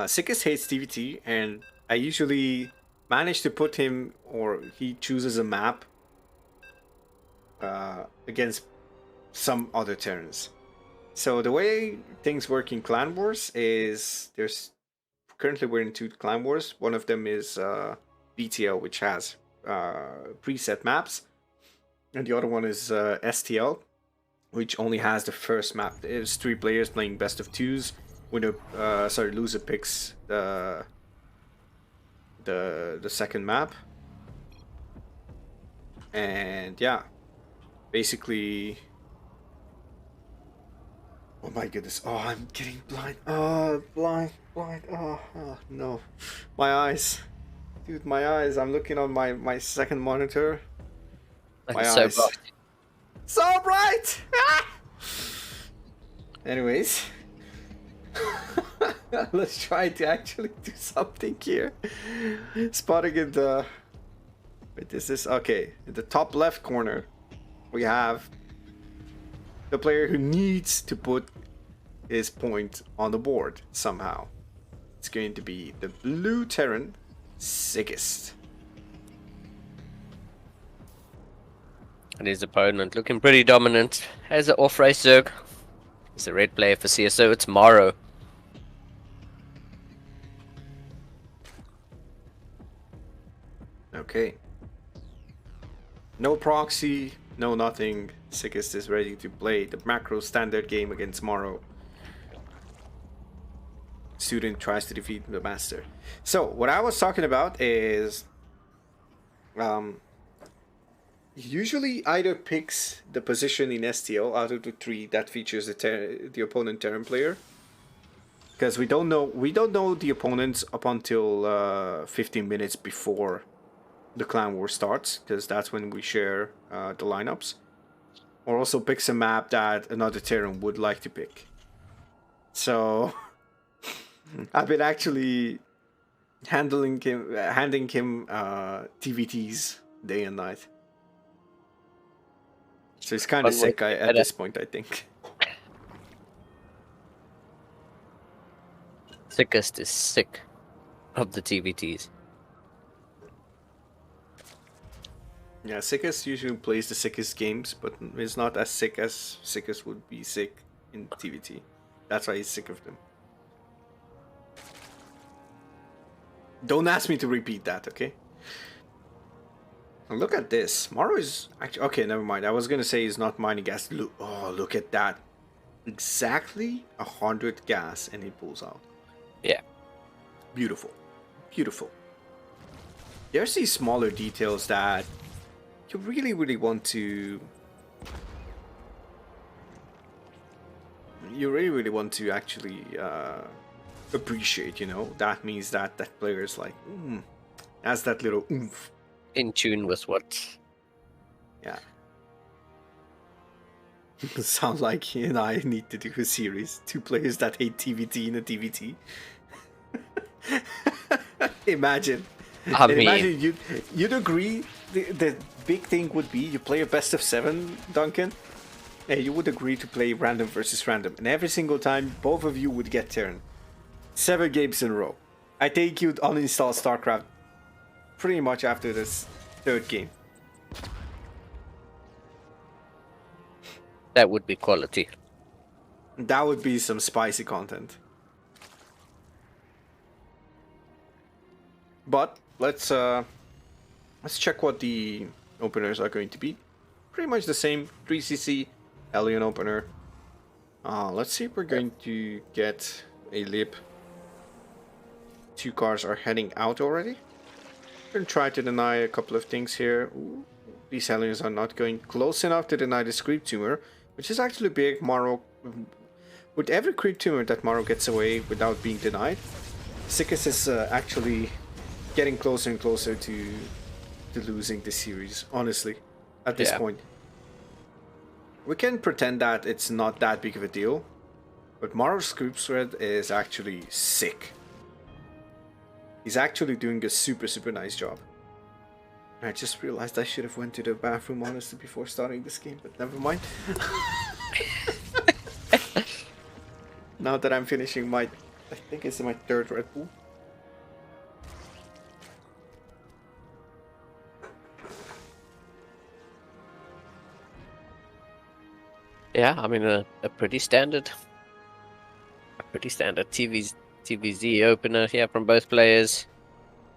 Sickest hates TvT, and I usually manage to put him, or he chooses a map against some other Terrans. So the way things work in Clan Wars is currently we're in 2 Clan Wars. One of them is BTL, which has preset maps, and the other one is STL, which only has the first map. It's 3 players playing best of 2s. Loser picks the second map, and yeah, basically. Oh my goodness! Oh, I'm getting blind. Oh, blind. Oh no, my eyes, dude, my eyes. I'm looking on my second monitor. My So eyes. bright. So bright. Ah! Anyways. Let's try to actually do something here. Spotting in the... Wait, is this... Okay, in the top left corner, we have the player who needs to put his point on the board somehow. It's going to be the blue Terran, Sickest. And his opponent looking pretty dominant. Has an off-race Zerg. He's a red player for CSO. It's Maro. Okay. No proxy, no nothing. Sickest is ready to play the macro standard game against Maro. Student tries to defeat the master. So what I was talking about is usually either picks the position in STL out of the 3 that features the opponent Terran player, because we don't know the opponents up until 15 minutes before the clan war starts, because that's when we share the lineups, or also picks a map that another Terran would like to pick. So I've been actually handing him TvTs day and night. So it's kind of sick at this point, I think. Sickest is sick of the TvTs. Yeah, Sickest usually plays the sickest games, but is not as sick as Sickest would be sick in TvT. That's why he's sick of them. Don't ask me to repeat that, okay? Look at this. Maro is actually... Okay, never mind. I was gonna say he's not mining gas. Look at that. Exactly 100 gas and he pulls out. Yeah. Beautiful. Beautiful. There's these smaller details that you really, really want to... You really, really want to actually appreciate, you know? That means that that player is like, has that little oomph. In tune with what... Yeah. Sound like he and I need to do a series. 2 players that hate TvT in a TvT. Imagine. I mean... Imagine you'd agree the big thing would be you play a best of 7, Duncan. And you would agree to play random versus random. And every single time, both of you would get turn. 7 games in a row. I think you'd uninstall Starcraft pretty much after this 3rd game. That would be quality. That would be some spicy content. But let's check what the openers are going to be. Pretty much the same. 3cc, Alien opener. Let's see if we're going to get a lip. 2 cars are heading out already. We're going to try to deny a couple of things here. Ooh, these aliens are not going close enough to deny this creep tumor, which is actually big. Maro, with every creep tumor that Maro gets away without being denied, Sickest is actually getting closer and closer to losing this series, honestly, at this point. We can pretend that it's not that big of a deal, But Maro's group thread is actually sick. He's actually doing a super nice job. I just realized I should have went to the bathroom honestly before starting this game, but never mind. Now that I'm finishing my, I think it's my third Red Bull. Yeah, I mean a pretty standard TvZ opener here from both players.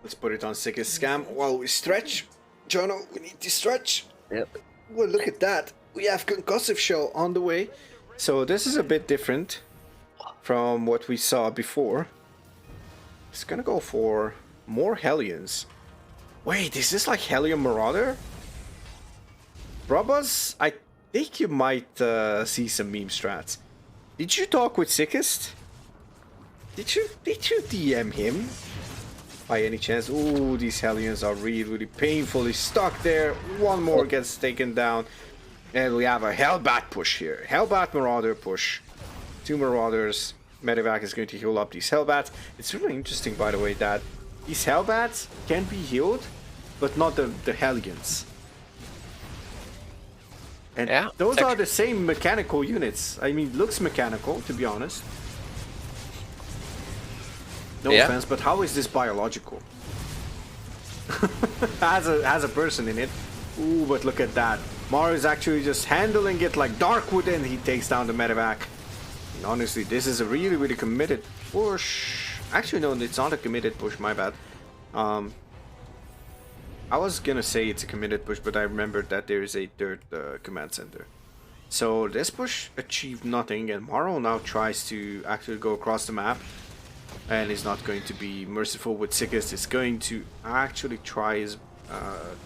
Let's put it on Sickest scam while we stretch. Jono, we need to stretch. Yep. Well, look at that. We have Concussive Shell on the way. So this is a bit different from what we saw before. It's gonna go for more Hellions. Wait, is this like Hellion Marauder? Brabas, I think you might see some meme strats. Did you talk with Sickest? Did you DM him? By any chance? Ooh, these Hellions are really painfully stuck there. One more gets taken down. And we have a Hellbat push here. Hellbat Marauder push. 2 Marauders. Medivac is going to heal up these Hellbats. It's really interesting, by the way, that these Hellbats can be healed, but not the Hellions. And yeah, those are the same mechanical units. I mean, looks mechanical, to be honest. No offense, but how is this biological? has a person in it. Ooh, but look at that. Maro is actually just handling it like Darkwood, and he takes down the Medivac. And honestly, this is a really committed push. Actually, no, it's not a committed push, my bad. I was gonna say it's a committed push, but I remembered that there is a third command center. So this push achieved nothing, and Maro now tries to actually go across the map. And he's not going to be merciful with Sickest. He's going to actually try his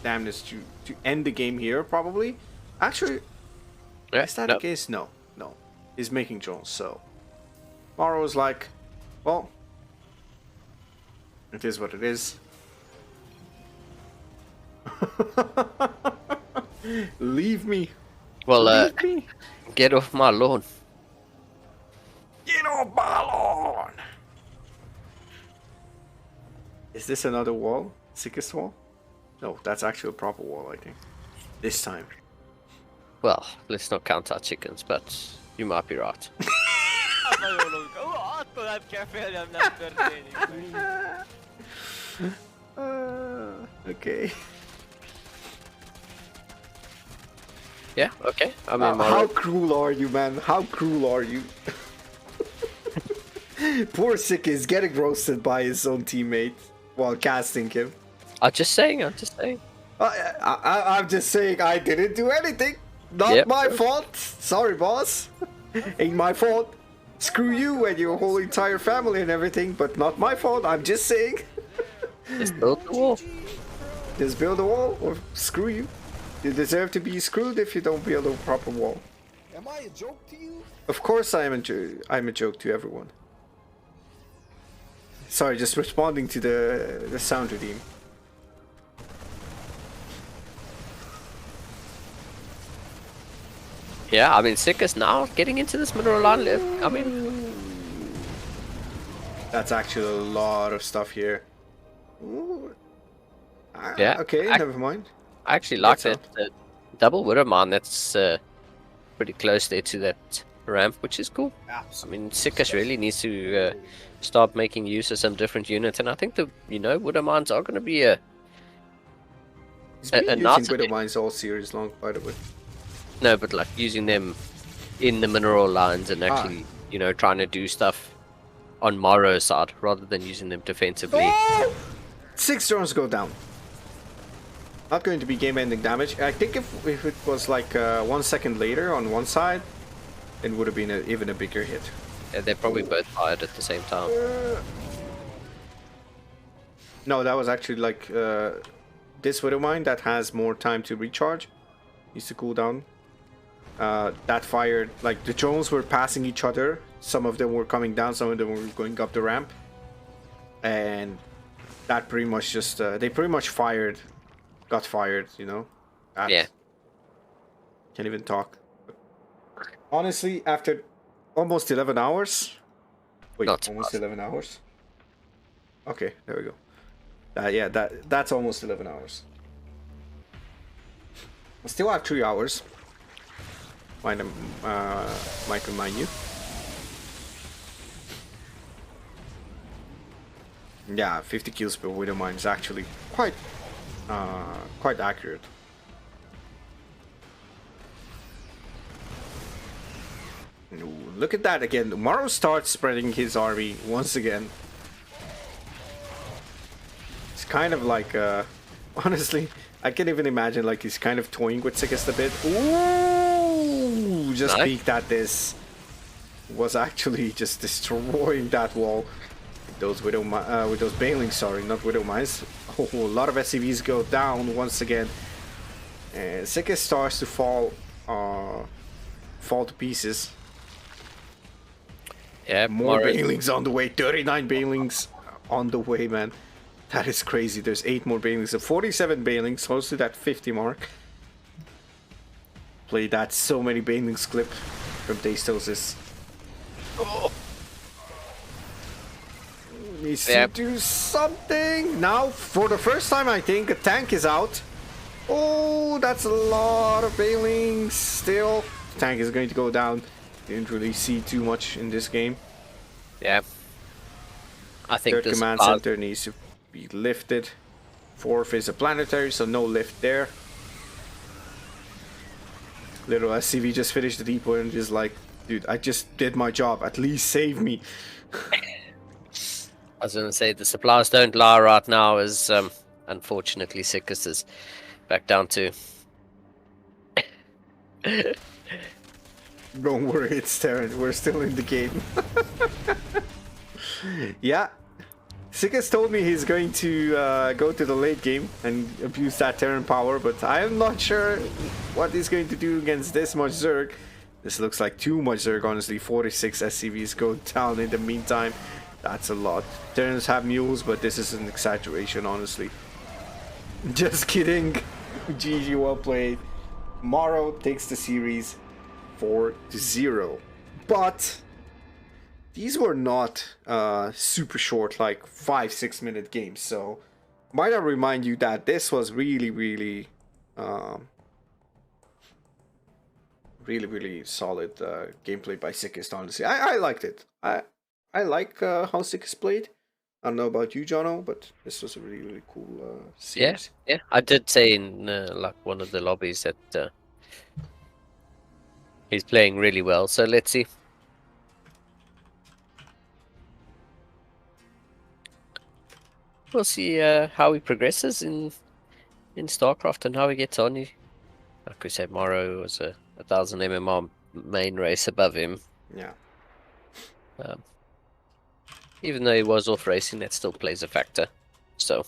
damnness to end the game here, probably. Actually, is that the case? No. He's making drones, so Maro is like, well, it is what it is. Leave me. Well, Leave me. get off my lawn. Get off my lawn. Is this another wall? Sickest wall? No, that's actually a proper wall, I think. This time. Well, let's not count our chickens, but you might be right. Okay. Yeah, okay. I mean, how cruel are you, man? How cruel are you? Poor Sick is getting roasted by his own teammate while casting him. I'm just saying. I'm just saying I didn't do anything. Not my fault. Sorry, boss. Ain't my fault. Screw you and your whole entire family and everything, but not my fault. I'm just saying. Just build the wall. Just build a wall or screw you. You deserve to be screwed if you don't build a proper wall. Am I a joke to you? Of course I'm a joke to everyone. Sorry, just responding to the sound redeem. Yeah, I mean, Sickest now getting into this mineral line. I mean, that's actually a lot of stuff here. Ooh. Yeah. Okay, never mind. I actually like that double widow mine. That's pretty close there to that ramp, which is cool. Absolutely. I mean, Sickest really needs to start making use of some different units, and I think the widow mines are going to be He's been using widow mines all series long, by the way. No, but like using them in the mineral lines and actually, trying to do stuff on Maro's side rather than using them defensively. Oh! 6 drones go down. Not going to be game-ending damage. I think if it was like 1 second later on one side, it would have been even a bigger hit. Yeah, they probably both fired at the same time. No, that was actually like this widow mine that has more time to recharge. Needs to cool down. That fired, like the drones were passing each other. Some of them were coming down, some of them were going up the ramp. And that pretty much just, they pretty much got fired, Yeah. Can't even talk. Honestly, after almost 11 hours. Wait, Not almost fast. 11 hours. Okay, there we go. Yeah, that's almost 11 hours. I still have 3 hours. Might remind you. Yeah, 50 kills per Widow Mine is actually quite accurate. Ooh, look at that again. Maro starts spreading his army once again. It's kind of like, honestly, I can't even imagine, like, he's kind of toying with Sickest a bit. Ooh, just Nice. peeked at this. Was actually just destroying that wall. Those with those Banelings, sorry, not Widow Mines. Oh, a lot of SCVs go down once again. And Sickest starts to fall to pieces. Yeah, More Maro- Banelings on the way. 39 Banelings on the way, man. That is crazy. There's 8 more Banelings. So 47 Banelings, close to that 50 mark. Played that so many Banelings clip from TvZ's. Oh. Needs to do something. Now, for the first time, I think, a tank is out. Oh, that's a lot of Banelings. Still, the tank is going to go down. Didn't really see too much in this game. Yeah. I think Third this command center needs to be lifted. Fourth is a planetary, so no lift there. Little SCV just finished the depot and just like, dude, I just did my job. At least save me. I was gonna say the supplies don't lie right now, as unfortunately Sickest is back down to. Don't worry, it's Terran. We're still in the game. Yeah. Sickest told me he's going to go to the late game and abuse that Terran power, but I am not sure what he's going to do against this much Zerg. This looks like too much Zerg, honestly. 46 SCVs go down in the meantime. That's a lot. Terrans have mules, but this is an exaggeration, honestly. Just kidding. GG, well played. Maro takes the series 4-0. But these were not super short, like 5-6 minute games. So might I remind you that this was really solid gameplay by Sickest, honestly. I liked it. I like how Sickest played. I don't know about you, Jono, but this was a really cool series. Yeah. I did say in like one of the lobbies that he's playing really well. So let's see. We'll see how he progresses in Starcraft and how he gets on. Like we said, Maro was a 1000 MMR main race above him. Yeah. Even though he was off racing, that still plays a factor. So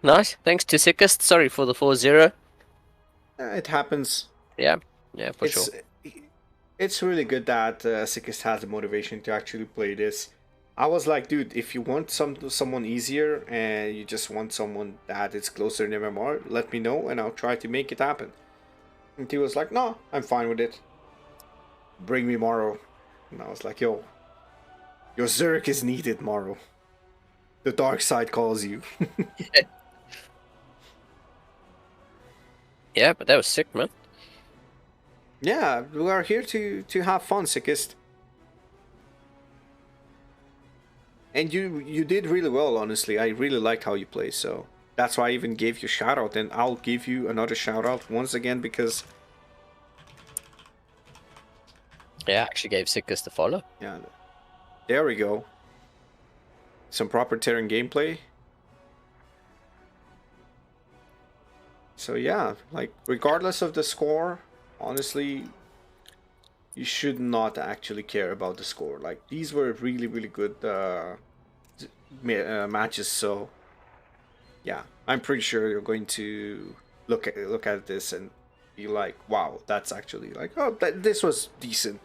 nice. Thanks to Sickest. Sorry for the 4-0. It happens. Yeah, for sure. It's really good that Sickest has the motivation to actually play this. I was like, dude, if you want someone easier and you just want someone that is closer in MMR, let me know and I'll try to make it happen. And he was like, no, I'm fine with it. Bring me Maro. And I was like, yo, your Zerg is needed, Maro. The dark side calls you. Yeah, but that was sick, man. Yeah, we are here to have fun, Sickest. And you did really well, honestly. I really liked how you play, so that's why I even gave you a shout out, and I'll give you another shout out once again because Yeah, I actually gave Sickest a follow. yeah, there we go. Some proper Terran gameplay. So yeah, like regardless of the score, honestly, you should not actually care about the score. Like these were really good matches. So yeah, I'm pretty sure you're going to look at this and be like, wow, that's actually like, oh, this was decent.